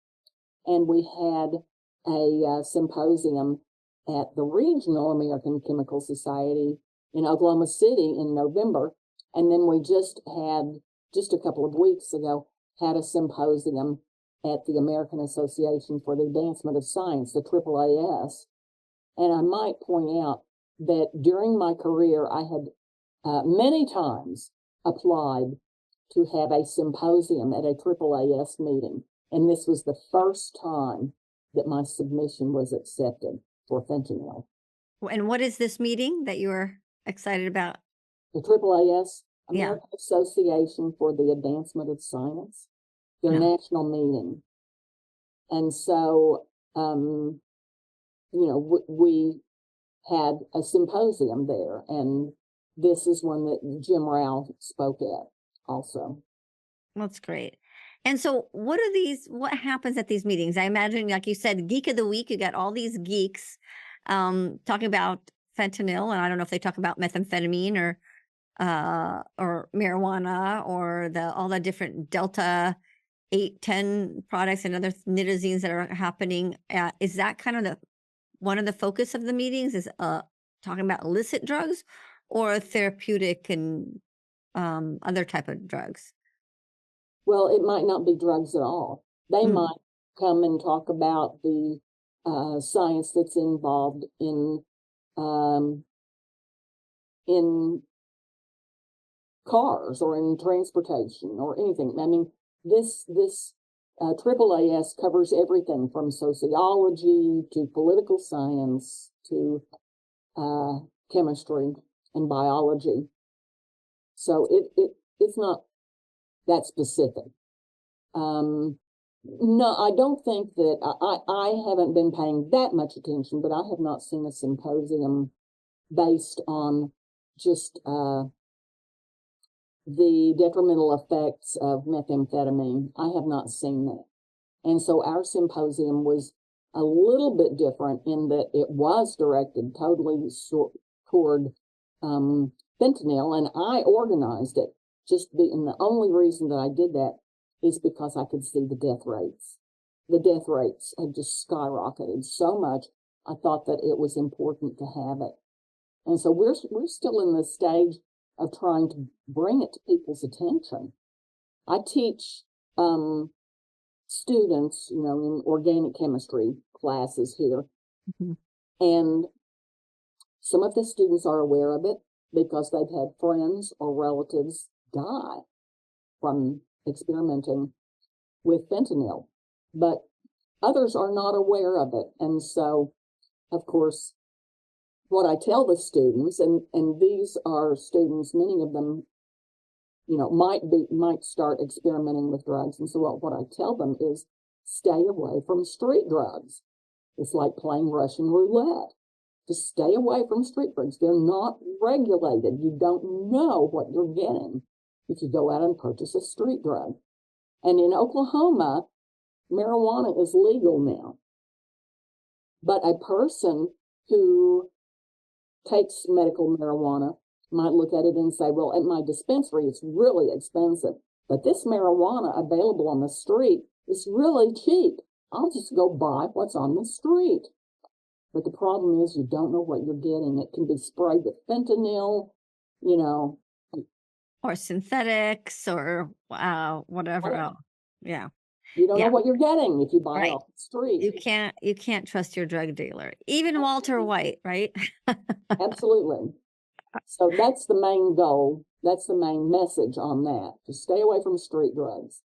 And we had a symposium at the Regional American Chemical Society in Oklahoma City in November. And then we just a couple of weeks ago, had a symposium at the American Association for the Advancement of Science, the AAAS. And I might point out that during my career, I had many times applied to have a symposium at a AAAS meeting. And this was the first time that my submission was accepted for fentanyl.
And what is this meeting that you were excited about?
The AAAS, American Association for the Advancement of Science, their national meeting. And so, we had a symposium there, and this is one that Jim Rao spoke at also.
That's great. And so what happens at these meetings? I imagine, like you said, Geek of the Week, you got all these geeks talking about fentanyl, and I don't know if they talk about methamphetamine or marijuana or all the different Delta 8, 10 products and other nitazines that are happening. Is that kind of one of the focus of the meetings is talking about illicit drugs or therapeutic and other type of drugs?
Well, it might not be drugs at all. They might come and talk about the science that's involved in cars or in transportation or anything. I mean, this AAAS covers everything from sociology to political science to chemistry and biology. So it's not that specific. No, I don't think that I haven't been paying that much attention, but I have not seen a symposium based on just the detrimental effects of methamphetamine. I have not seen that. And so our symposium was a little bit different in that it was directed totally toward fentanyl, and I organized it. And the only reason that I did that is because I could see the death rates. The death rates had just skyrocketed so much. I thought that it was important to have it. And so we're still in the stage of trying to bring it to people's attention. I teach students, in organic chemistry classes here. And some of the students are aware of it because they've had friends or relatives die from experimenting with fentanyl, but others are not aware of it. And so, of course, what I tell the students, and these are students, many of them, might start experimenting with drugs. And so what I tell them is stay away from street drugs. It's like playing Russian roulette. Just stay away from street drugs. They're not regulated. You don't know what you're getting if you go out and purchase a street drug. And in Oklahoma, marijuana is legal now. But a person who takes medical marijuana might look at it and say, well, at my dispensary, it's really expensive. But this marijuana available on the street is really cheap. I'll just go buy what's on the street. But the problem is you don't know what you're getting. It can be sprayed with fentanyl,
or synthetics or whatever else. Yeah.
You don't know what you're getting if you buy it off the street.
You can't trust your drug dealer, even Walter White, right?
Absolutely. So that's the main goal. That's the main message on that. To stay away from street drugs.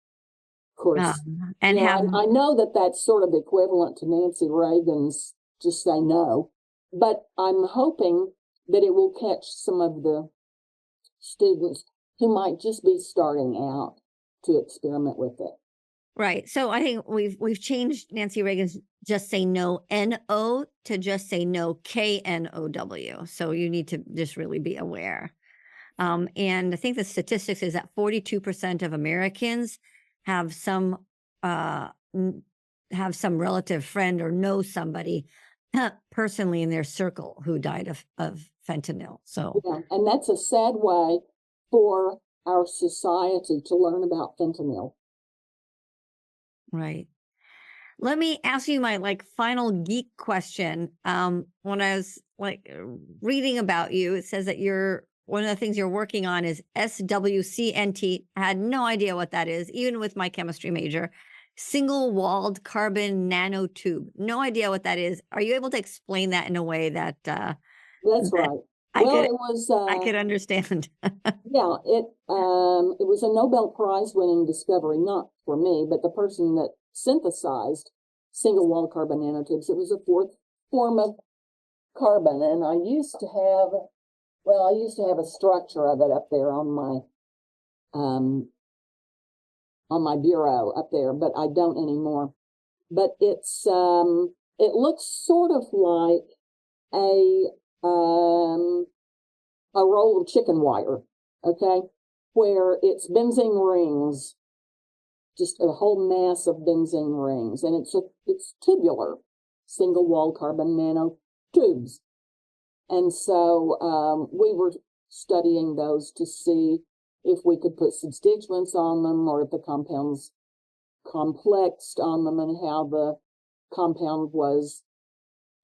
Of course, I know that that's sort of equivalent to Nancy Reagan's just say no, but I'm hoping that it will catch some of the students who might just be starting out to experiment with it.
Right. So I think we've changed Nancy Reagan's just say no N-O to just say no K-N-O-W. So you need to just really be aware. And I think the statistics is that 42% of Americans have some relative friend or know somebody personally in their circle who died of fentanyl. So
Yeah, and that's a sad way for our society to learn about fentanyl.
right. Let me ask you my final geek question. When I was reading about you, it says that one of the things you're working on is SWCNT. I had no idea what that is, even with my chemistry major. Single-Walled Carbon Nanotube. No idea what that is. Are you able to explain that in a way that
That's right.
I
Well,
could
it was
I could understand?
yeah, it was a Nobel Prize winning discovery, not for me, but the person that synthesized single-walled carbon nanotubes. It was a fourth form of carbon, and I used to have a structure of it up there on my bureau up there, but I don't anymore. But it looks sort of like a roll of chicken wire, okay, where it's benzene rings, just a whole mass of benzene rings, and it's tubular, single-walled carbon nanotubes. And so we were studying those to see if we could put substituents on them, or if the compounds complexed on them, and how the compound was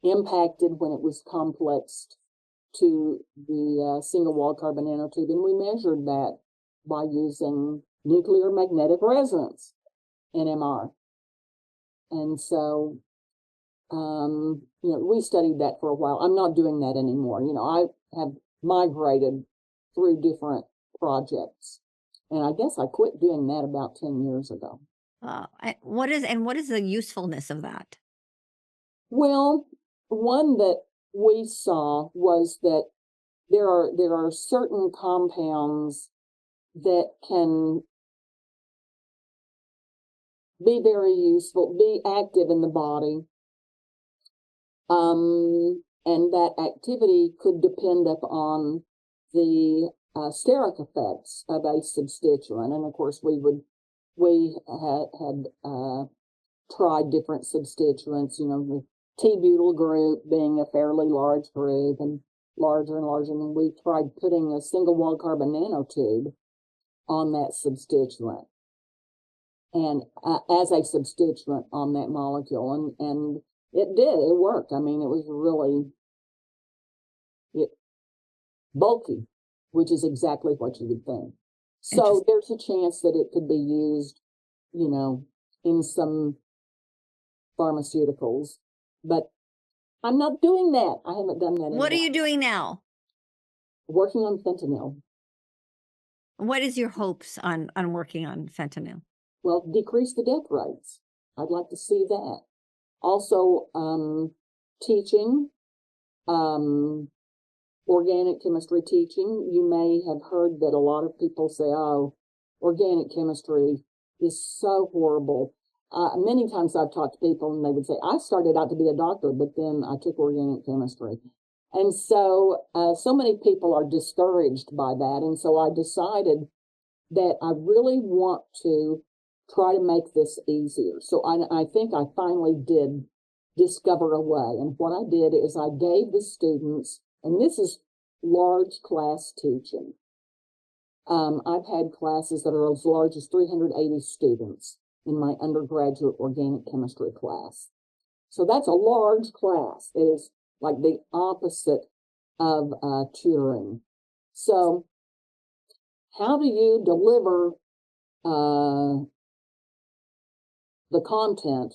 impacted when it was complexed to the single-walled carbon nanotube. And we measured that by using nuclear magnetic resonance, NMR. And so, we studied that for a while. I'm not doing that anymore. I have migrated through different projects, and I guess I quit doing that about 10 years ago.
What is the usefulness of that?
Well, one that we saw was that there are certain compounds that can be very useful, be active in the body, and that activity could depend upon the steric effects of a substituent. And of course, we had tried different substituents, the T-butyl group being a fairly large group, and larger and larger. And we tried putting a single-walled carbon nanotube on that substituent, and as a substituent on that molecule, and it worked. I mean, it was really bulky, which is exactly what you would think. So there's a chance that it could be used, in some pharmaceuticals, but I'm not doing that. I haven't done that.
What are you doing now?
Working on fentanyl.
What is your hopes on working on fentanyl?
Well, decrease the death rates. I'd like to see that. Also, teaching, organic chemistry teaching. You may have heard that a lot of people say, oh, organic chemistry is so horrible. Many times I've talked to people and they would say, I started out to be a doctor, but then I took organic chemistry. And so, so many people are discouraged by that. And so I decided that I really want to try to make this easier. So I think I finally did discover a way. And what I did is I gave the students, and this is large class teaching. I've had classes that are as large as 380 students in my undergraduate organic chemistry class. So that's a large class. It is like the opposite of tutoring. So how do you deliver the content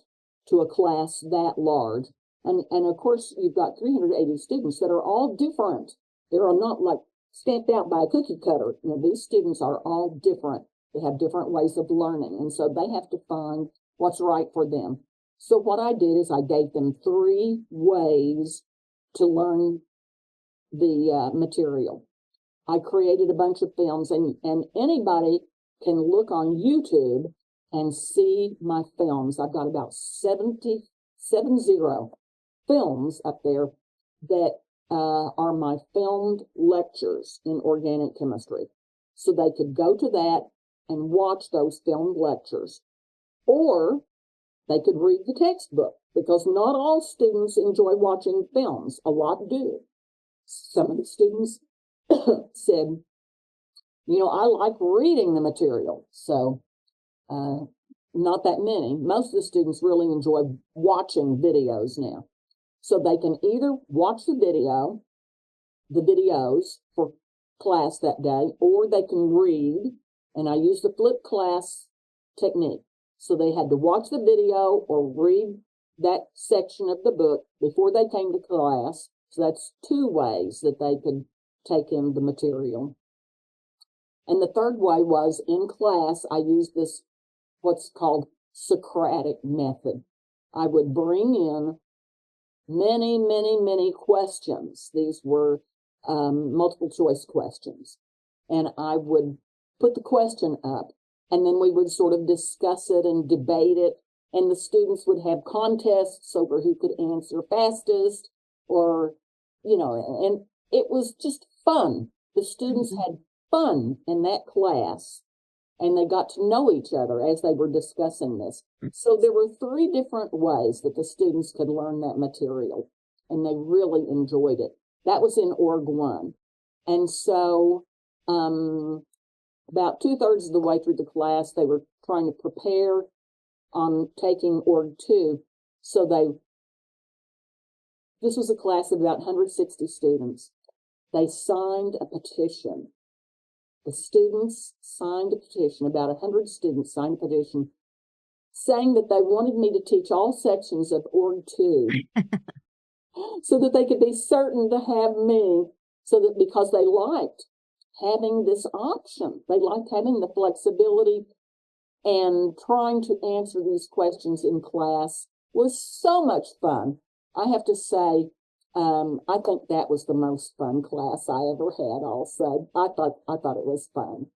to a class that large? And of course, you've got 380 students that are all different. They are not like stamped out by a cookie cutter. These students are all different. They have different ways of learning. And so they have to find what's right for them. So what I did is I gave them 3 ways to learn the material. I created a bunch of films, and anybody can look on YouTube and see my films. I've got about 70 films up there that are my filmed lectures in organic chemistry. So they could go to that and watch those filmed lectures, or they could read the textbook because not all students enjoy watching films. A lot do. Some of the students said, I like reading the material. So not that many. Most of the students really enjoy watching videos now. So they can either watch the videos for class that day, or they can read, and I use the flipped class technique. So they had to watch the video or read that section of the book before they came to class. So that's 2 ways that they could take in the material. And the third way was in class, I used this, what's called Socratic method. I would bring in many questions. These were multiple choice questions. And I would put the question up, and then we would sort of discuss it and debate it. And the students would have contests over who could answer fastest, or, and it was just fun. The students had fun in that class, and they got to know each other as they were discussing this. So there were 3 different ways that the students could learn that material, and they really enjoyed it. That was in Org 1. And so about 2/3 of the way through the class, they were trying to prepare on taking Org 2. So this was a class of about 160 students. They signed a petition. The students signed a petition, about 100 students signed a petition, saying that they wanted me to teach all sections of Org 2 so that they could be certain to have me, so that because they liked having this option, they liked having the flexibility, and trying to answer these questions in class was so much fun. I have to say, I think that was the most fun class I ever had also. I thought it was fun.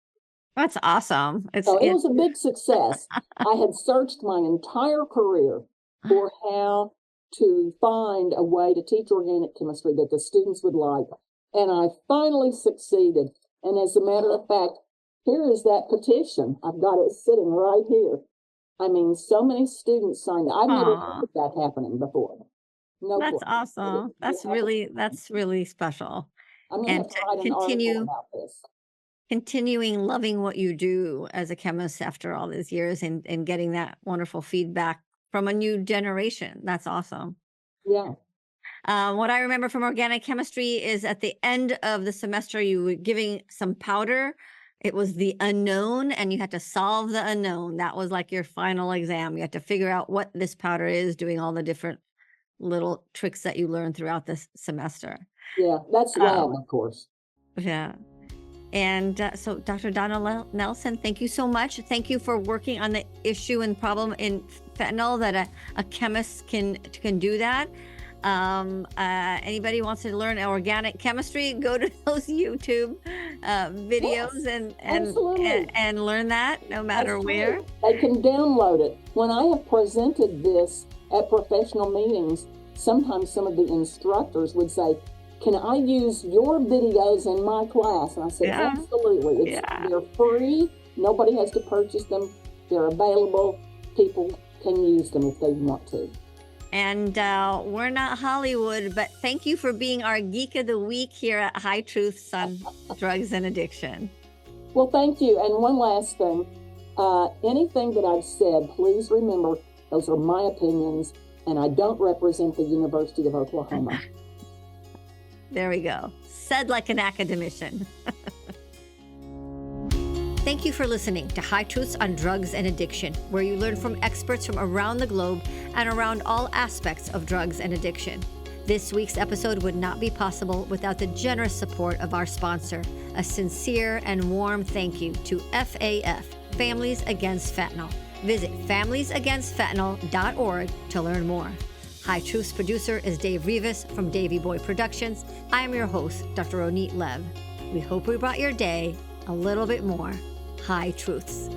That's awesome.
It was a big success. I had searched my entire career for how to find a way to teach organic chemistry that the students would like. And I finally succeeded. And as a matter of fact, here is that petition. I've got it sitting right here. I mean, so many students signed it. I've never heard of that happening before. No,
that's awesome. That's really special.
I'm going to write an article about this.
Continuing loving what you do as a chemist after all these years, and getting that wonderful feedback from a new generation. That's awesome.
Yeah.
What I remember from organic chemistry is at the end of the semester, you were giving some powder. It was the unknown, and you had to solve the unknown. That was like your final exam. You had to figure out what this powder is, doing all the different little tricks that you learned throughout this semester.
Yeah, that's lab, of course.
Yeah. And so Dr. Donna Nelson, thank you so much. Thank you for working on the issue and problem in fentanyl, that a chemist can do that. Anybody wants to learn organic chemistry, go to those YouTube videos and learn that no matter where.
They can download it. When I have presented this at professional meetings, sometimes some of the instructors would say, "Can I use your videos in my class?" And I said, absolutely. They're free. Nobody has to purchase them. They're available. People can use them if they want to.
And we're not Hollywood, but thank you for being our Geek of the Week here at High Truths on Drugs and Addiction.
Well, thank you. And one last thing. Anything that I've said, please remember, those are my opinions, and I don't represent the University of Oklahoma.
There we go. Said like an academician. Thank you for listening to High Truths on Drugs and Addiction, where you learn from experts from around the globe and around all aspects of drugs and addiction. This week's episode would not be possible without the generous support of our sponsor. A sincere and warm thank you to FAF, Families Against Fentanyl. Visit familiesagainstfentanyl.org to learn more. High Truths producer is Dave Rivas from Davey Boy Productions. I'm your host, Dr. Ronit Lev. We hope we brought your day a little bit more High Truths.